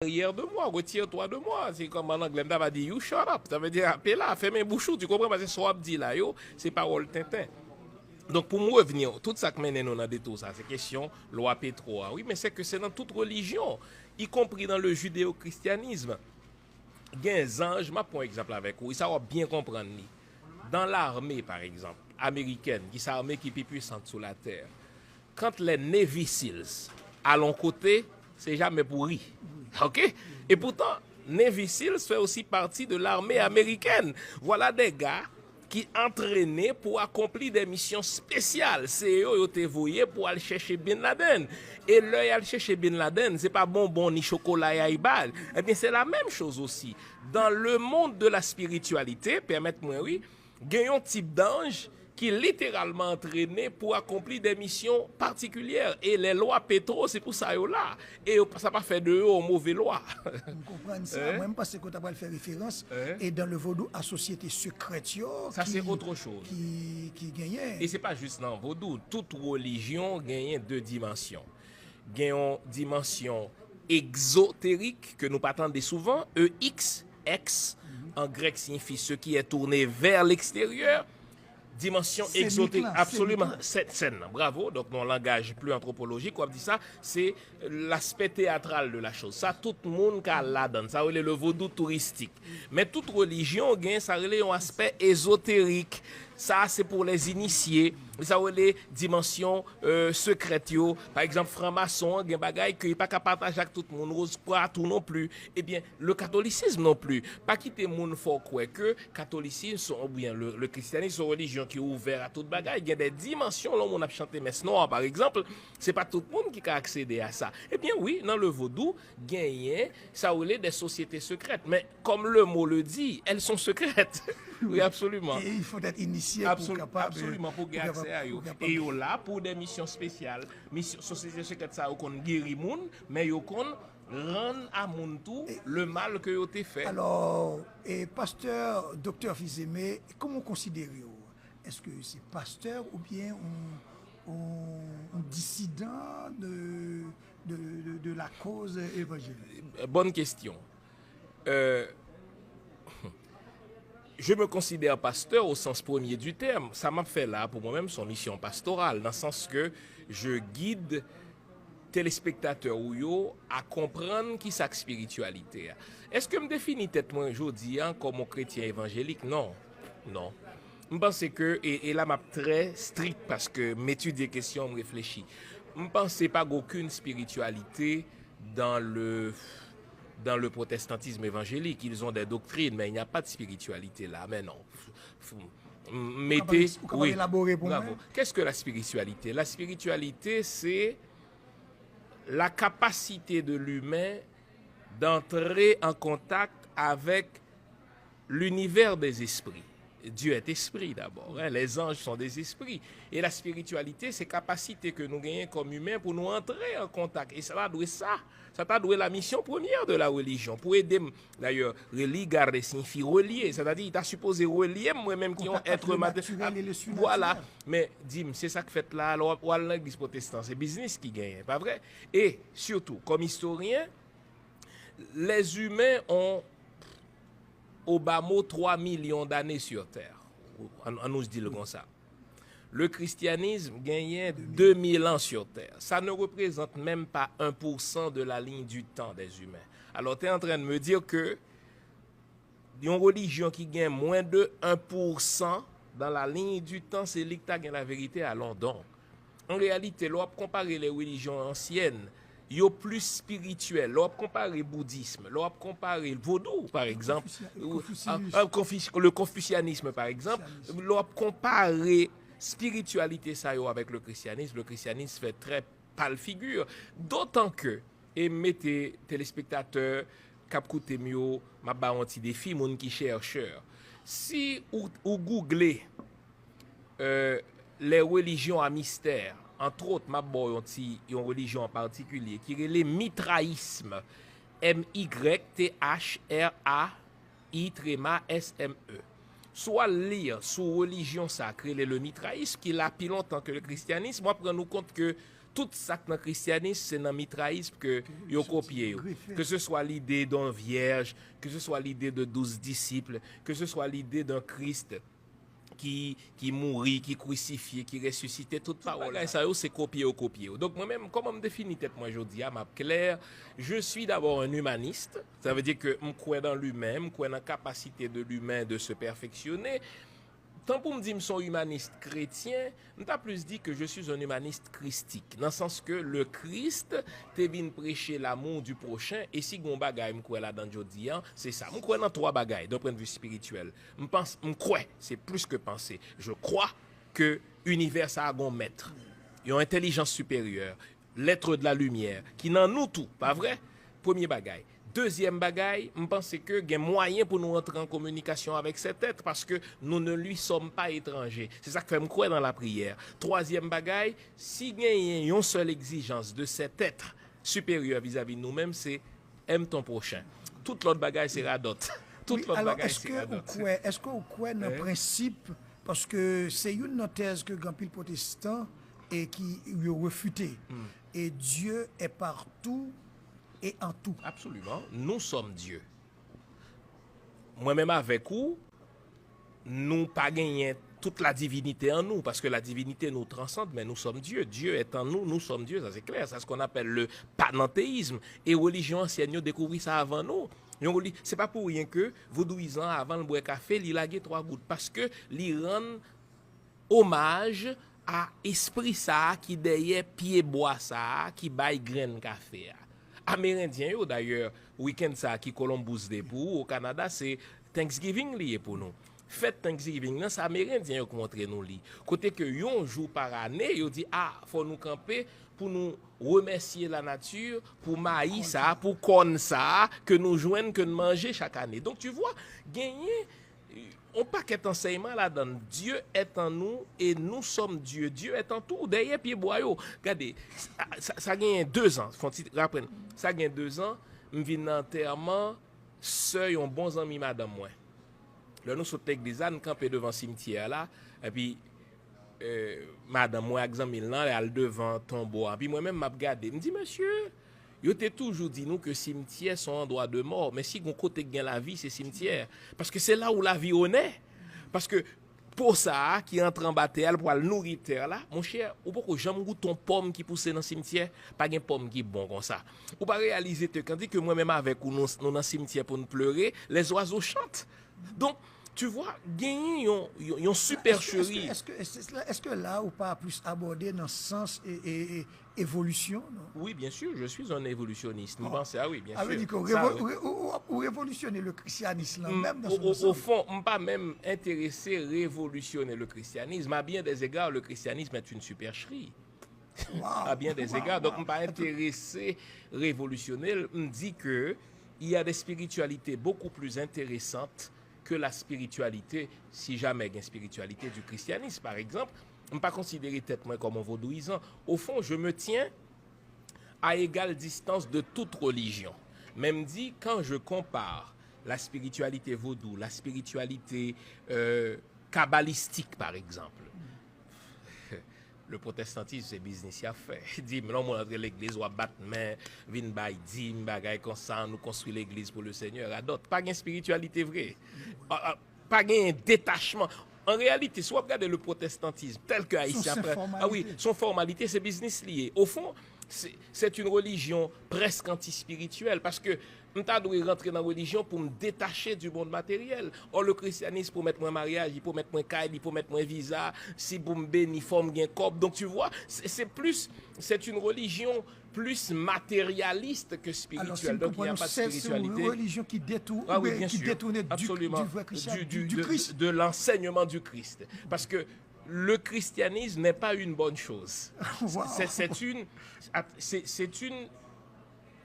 arrière de moi, retire-toi de moi. C'est comme en anglais, on va dire you shut up. Ça veut dire, appelle là, ferme bouchou, tu comprends? Parce que ce qu'on dit là, yo, c'est parole tintin. Donc, pour me revenir, tout ça que mène nous dans tout ça, c'est question loi Pétro. Oui, mais c'est que c'est dans toute religion, y compris dans le judéo-christianisme. Il y a un ange, je prends un exemple avec vous, ça va bien comprendre. Dans l'armée, par exemple, américaine, qui est l'armée qui est plus puissante sur la terre, quand les Navy Seals à l'on côté, c'est jamais pourri. OK? Et pourtant, Navy Seals fait aussi partie de l'armée américaine. Voilà des gars qui entraînaient pour accomplir des missions spéciales. C'est eux qui ont été pour aller chercher Bin Laden. Et là, aller chercher Bin Laden, c'est pas bonbon ni chocolat et aïbal. Eh bien, c'est la même chose aussi. Dans le monde de la spiritualité, permettez-moi, oui, il y a un type d'ange qui est littéralement entraîné pour accomplir des missions particulières. Et les lois Pétro, c'est pour ça là. Et ça pas fait de eux aux mauvais lois. Vous comprenez ça? Moi, parce que tu as fait référence, et dans le vaudou, à société secrète, ça c'est autre chose. Qui gagnait. Et c'est pas juste dans le vaudou. Toute religion gagne deux dimensions. Gagne une dimension exotérique, que nous attendons souvent, EX, X, en grec signifie ce qui est tourné vers l'extérieur. Dimension exotérique, absolument, cette scène, bravo, donc mon langage plus anthropologique, on dit ça, c'est l'aspect théâtral de la chose. Ça, tout le monde a là-dedans, ça relève le vaudou touristique. Mais toute religion, ça relève un aspect ésotérique. Ça, c'est pour les initiés. Ça relève dimension secrète. Par exemple, franc-maçon, il y a des bagailles qu'il n'y a pas qu'à partager avec tout le monde, rose pas tout non plus. Eh bien, le catholicisme non plus. Pas quitter le monde faut croire que catholicisme, ou bien le christianisme, sont religion qui est ouverte à toute bagaille. Il y a des dimensions, là où on a chanté messe noire, par exemple, c'est pas tout le monde qui a accédé à ça. Eh bien, oui, dans le vaudou, gagner, ça relève des sociétés secrètes. Mais comme le mot le dit, elles sont secrètes. Oui, absolument. Et il faut être initié absolument, pour gagner accès à eux. Et ils sont là pour des missions spéciales. Mission société secrète, ça, qu'on guérit moun, mais ils qu'on rend à moun tout le mal que vous avez fait. Alors, et pasteur, docteur Fils-Aimé, comment considérez-vous? Est-ce que c'est pasteur ou bien un dissident de la cause évangélique? Bonne question. Je me considère pasteur au sens premier du terme. Ça m'a fait là, pour moi-même, son mission pastorale, dans le sens que je guide téléspectateurs ou yo à comprendre qui c'est spiritualité. Est-ce que me définis tête moi aujourd'hui comme un chrétien évangélique? Non. Non. Je pense que, et là, je suis très strict parce que m'étudier des questions, me réfléchis. Je ne pense pas qu'aucune spiritualité dans le protestantisme évangélique. Ils ont des doctrines, mais il n'y a pas de spiritualité là. Mais non. Mettez. Oui. Élaborer pour moi. Qu'est-ce que la spiritualité? La spiritualité, c'est la capacité de l'humain d'entrer en contact avec l'univers des esprits. Dieu est esprit d'abord. Les anges sont des esprits. Et la spiritualité, c'est capacité que nous gagnons comme humains pour nous entrer en contact. Et ça va douer ça. Ça va douer la mission première de la religion. Pour aider, d'ailleurs, relier signifie relier. C'est-à-dire, il t'a supposé relier moi-même qui ont être matériel. Voilà. Mais, dis-moi, c'est ça que fait là, ou à l'église protestante. C'est business qui gagne, pas vrai? Et surtout, comme historien, les humains ont au bas mot 3 millions d'années sur Terre. On nous dit le comme ça. Le christianisme gagnait 2000 ans sur Terre. Ça ne représente même pas 1% de la ligne du temps des humains. Alors, tu es en train de me dire que une religion qui gagne moins de 1% dans la ligne du temps, c'est lui qui gagne la vérité à London. En réalité, l'on comparer les religions anciennes, yo plus spirituel. L'on compare le bouddhisme, l'on compare le vaudou, par exemple, le confucianisme, par exemple, l'on compare spiritualité ça avec le christianisme fait très pâle figure. D'autant que, et mettez téléspectateurs, cap coûte mieux, ma ba un petit défi, moun qui chercheur. Si ou googlez les religions à mystère, entre autres, ma boy une religion en particulier qui est le mitraïsme, M-Y-T-H-R-A-I-S-M-E. Soit lire sous religion sacrée le mitraïsme qui l'a plus longtemps que le christianisme, moi prends nous compte que tout ça dans le christianisme, c'est dans le mitraïsme que yo copié. Que ce soit l'idée d'un vierge, que ce soit l'idée de 12 disciples, que ce soit l'idée d'un Christ qui mourit, qui crucifié, qui ressuscité, toute parole. Ça, c'est copier. Donc, moi-même, comment me définir tête, moi, je dis à ma claire, je suis d'abord un humaniste. Ça veut dire que je crois dans l'humain, je crois dans la capacité de l'humain de se perfectionner. Tant pour me dire que je suis humaniste chrétien, je t'ai plus dit que je suis un humaniste christique. Dans le sens que le Christ te vient prêcher l'amour du prochain. Et si on bagaille, je crois là dans Jodi, c'est ça. Je crois dans 3 bagailles d'un point de vue spirituel. Je crois, c'est plus que penser. Je crois que l'univers a un maître. Il y a une intelligence supérieure, l'être de la lumière, qui n'en nous tout, pas vrai? Premier bagaille. Deuxième bagaille, je pense que il y a moyen pour nous entrer en communication avec cet être parce que nous ne lui sommes pas étrangers. C'est ça que fait me croire dans la prière. Troisième bagaille, si il y a une seule exigence de cet être supérieur vis-à-vis de nous-mêmes, c'est aime ton prochain. Toute l'autre bagaille, c'est radote. Oui, alors, est-ce que vous croyez dans le principe, parce que c'est une thèse que grand pile protestant et qui lui a refuté, et Dieu est partout et en tout. Absolument. Nous sommes Dieu. Moi-même avec vous, nous pas gagné toute la divinité en nous, parce que la divinité nous transcende, mais nous sommes Dieu. Dieu est en nous, nous sommes Dieu, ça c'est clair. C'est ce qu'on appelle le panenthéisme. Et religion ancienne, nous découvert ça avant nous. C'est pas pour rien que vaudouisant avant le boire café, il laguait 3 gouttes, parce que il rend hommage à esprit ça qui derrière pied bois ça qui baille graine café. Amérindiens d'ailleurs, week-end ça qui Columbus Day pour au Canada, c'est Thanksgiving lié pour nous. Fête Thanksgiving, c'est Amérindiens qui montrent nous li. Côté que yon jour par année, yo dit faut nous camper pour nous remercier la nature, pour maïs ça, pour corn ça que nous joignent que nous manger chaque année. Donc tu vois, gagner on paquet enseignement là-dedans. Dieu est en nous et nous sommes Dieu. Dieu est en tout. Derrière pied boyau. Regardez, ça gagne 2 ans. Ça gagne 2 ans. Je viens d'enterrement. Seuil un bon ami madame moi. Là nous sommes l'église, nous campons devant le cimetière là. Et puis madame moi examine là, elle devant tombeau. Et puis moi-même m'a regardé. Me dit monsieur, yo t'ai toujours dit nous que cimetière sont endroit de mort, mais si on côté gain la vie, c'est cimetière parce que c'est là où la vie on est. Parce que pour ça qui entre en bataille pour le nourrir terre là, mon cher, ou pas que jamais goût ton pomme qui pousse dans le cimetière, pas une pomme qui bon comme ça. Ou pas réaliser quand dit que moi-même avec nous dans le cimetière pour nous pleurer, les oiseaux chantent. Donc tu vois, gagner une supercherie. Est-ce que là, ou pas plus abordé dans le sens et évolution? Non? Oui, bien sûr, je suis un évolutionniste. Vous pensez, oui, bien sûr. Veut dire ou révolutionner le christianisme là, même dans au fond, je ne suis pas même intéressé à révolutionner le christianisme. À bien des égards, le christianisme est une supercherie. À bien des égards. Donc, je ne suis pas intéressé à révolutionner. Je me dis qu'il y a des spiritualités beaucoup plus intéressantes que la spiritualité, si jamais il y a une spiritualité du christianisme, par exemple, je ne peux pas considérer tête moi comme un vaudouisant. Au fond, je me tiens à égale distance de toute religion. Même dit, quand je compare la spiritualité vaudou, la spiritualité kabbalistique, par exemple, le protestantisme, c'est business à faire. Dit, mais non, on entre l'église, on va battre main, vin bay, dim, bagay, comme ça, nous construit l'église pour le Seigneur, à d'autres. Pas de spiritualité vraie. Pas de détachement. En réalité, si vous regardez le protestantisme tel que haïtien, son formalité, c'est business lié. Au fond, c'est une religion presque anti-spirituelle parce que je dois rentrer dans la religion pour me détacher du monde matériel. Or, le christianisme, pour mettre mon mariage, il faut mettre mon caille, il faut mettre mon visa, si pour me bénir, forme gain corps. Donc, tu vois, c'est une religion plus matérialiste que spirituelle. Alors, donc, il n'y a pas de spiritualité. C'est une religion qui détourne, qui détourne du vrai christianisme, du Christ. De l'enseignement du Christ. Parce que le christianisme n'est pas une bonne chose. Wow.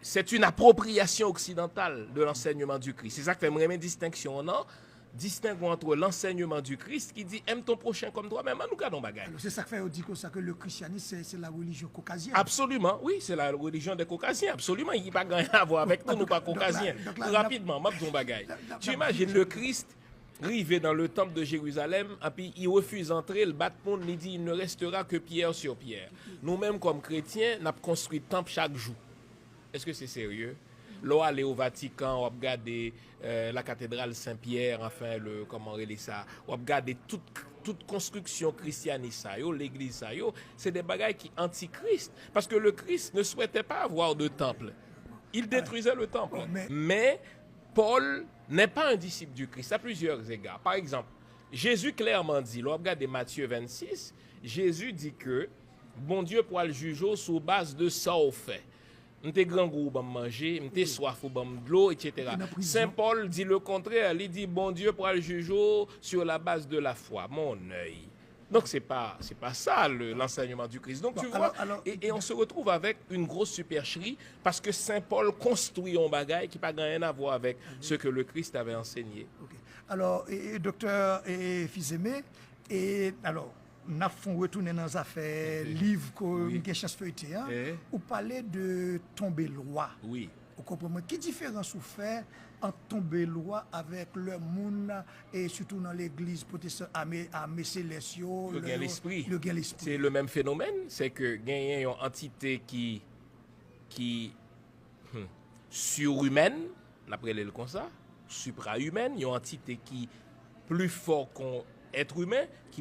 C'est une appropriation occidentale de l'enseignement du Christ. C'est ça que fait une distinction, non? Distinguons entre l'enseignement du Christ qui dit aime ton prochain comme toi-même. Nous gardons bagaille. C'est ça que fait dit que le christianisme c'est la religion caucasienne. Absolument, oui, c'est la religion des caucasiens. Absolument, il n'y a pas rien à voir avec nous, nous pas caucasiens. Rapidement, m'a dit bagaille. Tu imagines le Christ rivé dans le temple de Jérusalem, et puis il refuse d'entrer, le bâtiment, il dit il ne restera que pierre sur pierre. Nous-mêmes, comme chrétiens, nous avons construit le temple chaque jour. Est-ce que c'est sérieux? L'on aller au Vatican, on regarde la cathédrale Saint-Pierre, enfin, comment on dit ça, on regarde toute construction christianiste, l'église, c'est des bagailles qui antichrist. Parce que le Christ ne souhaitait pas avoir de temple. Il détruisait le temple. Mais Paul n'est pas un disciple du Christ à plusieurs égards. Par exemple, Jésus clairement dit, l'on regarde Matthieu 26, Jésus dit que bon Dieu pourra le juger sur base de ça au fait. M'te grand goût pour manger, m'te soif pour boire de l'eau, etc. Saint Paul dit le contraire, il dit bon Dieu pourra le juger sur la base de la foi, mon œil. Donc c'est pas ça l'enseignement du Christ. Donc tu vois, et on se retrouve avec une grosse supercherie parce que Saint Paul construit un bagage qui n'a rien à voir avec ce que le Christ avait enseigné. Okay. Alors, docteur Fils-Aimé, alors, nous avons retourné dans les affaires, livres que nous avons chance feuilleté, ou parler de tomber loi. Oui. Vous comprenez? Quelle différence vous fait entre tomber loi avec le monde et surtout dans l'église protestante à Messélesio, le gain l'esprit. l'esprit. C'est le même phénomène, c'est que gagne une entité qui surhumaine, on appelle le comme ça, suprahumaine, une entité qui plus fort qu'un être humain, qui